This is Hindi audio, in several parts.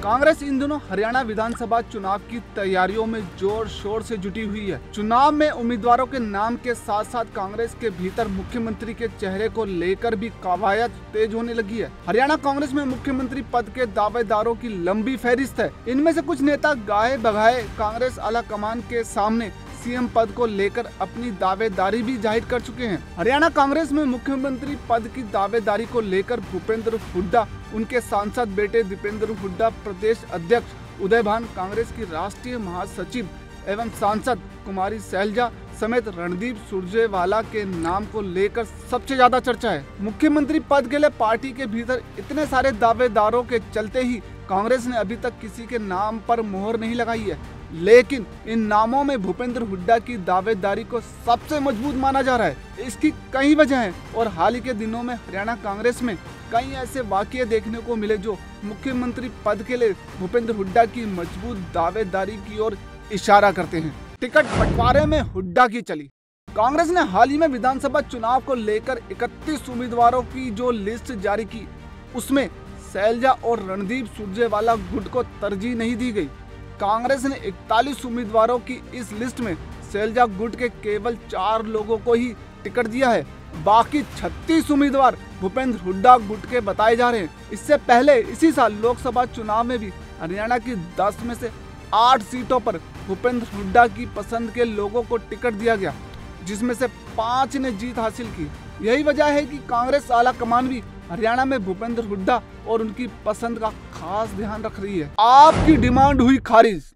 कांग्रेस इन दिनों हरियाणा विधानसभा चुनाव की तैयारियों में जोर शोर से जुटी हुई है। चुनाव में उम्मीदवारों के नाम के साथ साथ कांग्रेस के भीतर मुख्यमंत्री के चेहरे को लेकर भी कवायद तेज होने लगी है। हरियाणा कांग्रेस में मुख्यमंत्री पद के दावेदारों की लंबी फहरिस्त है। इनमें से कुछ नेता गाये बगाए कांग्रेस आला कमान के सामने सीएम पद को लेकर अपनी दावेदारी भी जाहिर कर चुके हैं। हरियाणा कांग्रेस में मुख्यमंत्री पद की दावेदारी को लेकर भूपेंद्र हुड्डा, उनके सांसद बेटे दीपेंद्र हुड्डा, प्रदेश अध्यक्ष उदयभान, कांग्रेस की राष्ट्रीय महासचिव एवं सांसद कुमारी सैलजा समेत रणदीप सुरजेवाला के नाम को लेकर सबसे ज्यादा चर्चा है। मुख्यमंत्री पद के लिए पार्टी के भीतर इतने सारे दावेदारों के चलते ही कांग्रेस ने अभी तक किसी के नाम पर मोहर नहीं लगाई है, लेकिन इन नामों में भूपेंद्र हुड्डा की दावेदारी को सबसे मजबूत माना जा रहा है। इसकी कई वजह हैं और हाल ही के दिनों में हरियाणा कांग्रेस में कई ऐसे वाकये देखने को मिले जो मुख्यमंत्री पद के लिए भूपेंद्र हुड्डा की मजबूत दावेदारी की ओर इशारा करते हैं। टिकट बंटवारे में हुड्डा की चली। कांग्रेस ने हाल ही में विधानसभा चुनाव को लेकर 31 उम्मीदवारों की जो लिस्ट जारी की, उसमें सैलजा और रणदीप सुरजेवाला गुट को तरजीह नहीं दी गई। कांग्रेस ने 41 उम्मीदवारों की इस लिस्ट में सैलजा गुट के केवल 4 लोगों को ही टिकट दिया है। बाकी 36 उम्मीदवार भूपेंद्र हुड्डा गुट के बताए जा रहे हैं। इससे पहले इसी साल लोकसभा चुनाव में भी हरियाणा की 10 में से 8 सीटों पर भूपेंद्र हुड्डा की पसंद के लोगों को टिकट दिया गया, जिसमें से 5 ने जीत हासिल की। यही वजह है कि कांग्रेस आला कमान भी हरियाणा में भूपेंद्र हुड्डा और उनकी पसंद का खास ध्यान रख रही है। आपकी डिमांड हुई खारिज।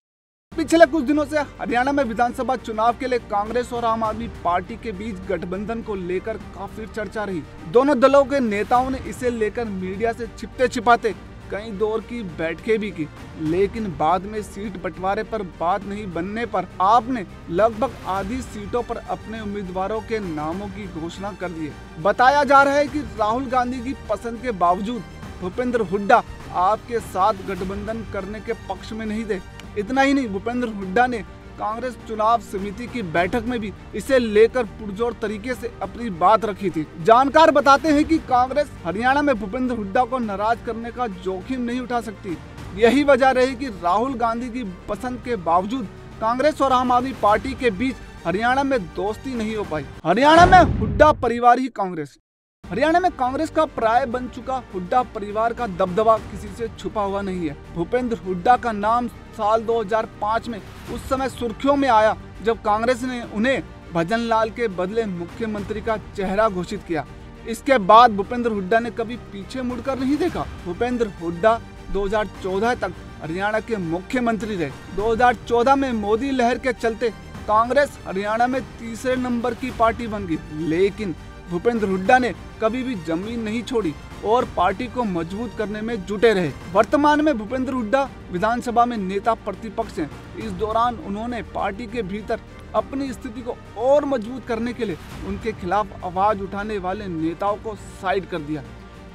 पिछले कुछ दिनों से हरियाणा में विधानसभा चुनाव के लिए कांग्रेस और आम आदमी पार्टी के बीच गठबंधन को लेकर काफी चर्चा रही। दोनों दलों के नेताओं ने इसे लेकर मीडिया से छिपते छिपाते कई दौर की बैठकें भी की, लेकिन बाद में सीट बंटवारे पर बात नहीं बनने पर आपने लगभग आधी सीटों पर अपने उम्मीदवारों के नामों की घोषणा कर दी है। बताया जा रहा है कि राहुल गांधी की पसंद के बावजूद भूपेंद्र हुड्डा आपके साथ गठबंधन करने के पक्ष में नहीं थे। इतना ही नहीं, भूपेंद्र हुड्डा ने कांग्रेस चुनाव समिति की बैठक में भी इसे लेकर पुरजोर तरीके से अपनी बात रखी थी। जानकार बताते हैं कि कांग्रेस हरियाणा में भूपेंद्र हुड्डा को नाराज करने का जोखिम नहीं उठा सकती। यही वजह रही कि राहुल गांधी की पसंद के बावजूद कांग्रेस और आम आदमी पार्टी के बीच हरियाणा में दोस्ती नहीं हो पाई। हरियाणा में हुड्डा परिवार ही कांग्रेस। हरियाणा में कांग्रेस का प्राय बन चुका हुड्डा परिवार का दबदबा किसी से छुपा हुआ नहीं है। भूपेंद्र हुड्डा का नाम साल 2005 में उस समय सुर्खियों में आया जब कांग्रेस ने उन्हें भजन लाल के बदले मुख्यमंत्री का चेहरा घोषित किया। इसके बाद भूपेंद्र हुड्डा ने कभी पीछे मुड़कर नहीं देखा। भूपेंद्र हुड्डा 2014 तक हरियाणा के मुख्यमंत्री रहे। 2014 में मोदी लहर के चलते कांग्रेस हरियाणा में तीसरे नंबर की पार्टी बन गई, लेकिन भूपेंद्र हुड्डा ने कभी भी जमीन नहीं छोड़ी और पार्टी को मजबूत करने में जुटे रहे। वर्तमान में भूपेंद्र हुड्डा विधानसभा में नेता प्रतिपक्ष हैं। इस दौरान उन्होंने पार्टी के भीतर अपनी स्थिति को और मजबूत करने के लिए उनके खिलाफ आवाज उठाने वाले नेताओं को साइड कर दिया।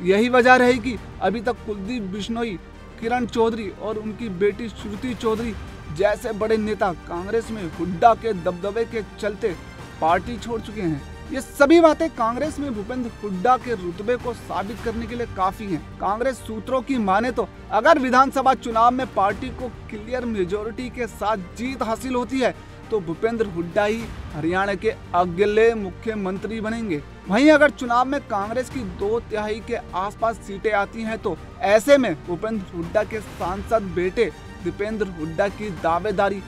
यही वजह रही कि अभी तक कुलदीप बिश्नोई, किरण चौधरी और उनकी बेटी श्रुति चौधरी जैसे बड़े नेता कांग्रेस में हुड्डा के दबदबे के चलते पार्टी छोड़ चुके हैं। ये सभी बातें कांग्रेस में भूपेंद्र हुड्डा के रुतबे को साबित करने के लिए काफी हैं। कांग्रेस सूत्रों की माने तो अगर विधानसभा चुनाव में पार्टी को क्लियर मेजोरिटी के साथ जीत हासिल होती है तो भूपेंद्र हुड्डा ही हरियाणा के अगले मुख्यमंत्री बनेंगे। वहीं अगर चुनाव में कांग्रेस की 2/3 के आसपास सीटें आती हैं तो ऐसे में भूपेंद्र हुड्डा के सांसद बेटे दीपेंद्र हुड्डा की दावेदारी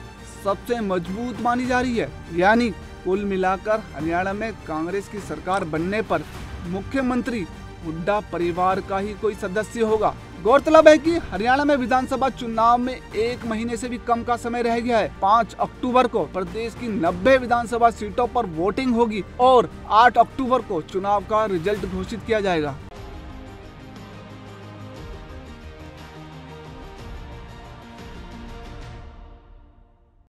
सबसे मजबूत मानी जा रही है। यानी कुल मिलाकर हरियाणा में कांग्रेस की सरकार बनने पर मुख्यमंत्री हुड्डा परिवार का ही कोई सदस्य होगा। गौरतलब है कि हरियाणा में विधानसभा चुनाव में 1 महीने से भी कम का समय रह गया है। 5 अक्टूबर को प्रदेश की 90 विधानसभा सीटों पर वोटिंग होगी और 8 अक्टूबर को चुनाव का रिजल्ट घोषित किया जाएगा।